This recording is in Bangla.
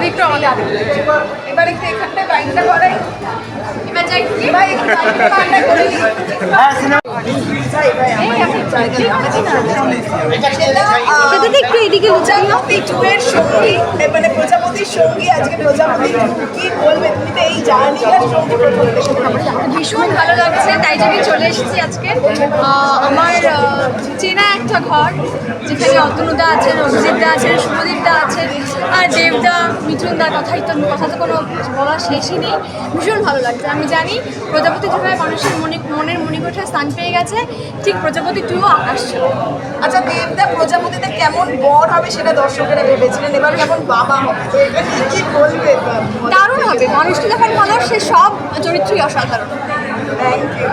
একটু আমাদের আগে এবার একটু এখানটায় বাইকটা করাই এবার যাই ভাই একটু বাইকটা করে নিই একটু এদিকে প্রজাপতি টুয়ের সঙ্গী মানে প্রজাপতির সঙ্গী আজকে প্রজাপতি কি বলবে তুমি তো এই জার্নি আর সঙ্গী ভীষণ ভালো লাগছে, তাই জন্য চলে এসেছি আজকে। আমার চেনা একটা ঘর, যেখানে অতনুদা আছেন, অভিজিৎদা আছেন, শুভদীপদা আছেন, আর দেবদা, মিঠুনদার কথা তো কোনো বলার শেষই নেই। ভীষণ ভালো লাগছে। আমি জানি প্রজাপতি যেভাবে মানুষের মনের মণিকোঠায় স্থান পেয়ে গেছে, ঠিক প্রজাপতি 2ও আসছে। আচ্ছা দেবদা প্রজাপতিতে কেমন বর হবে সেটা দর্শকেরা ভেবেছিলেন, এবার কেমন বাবা হবে, কি বলবে? দারুণ হবে। মানুষটি যখন ভালো, সে সব চরিত্রই অসাধারণ। Thank you.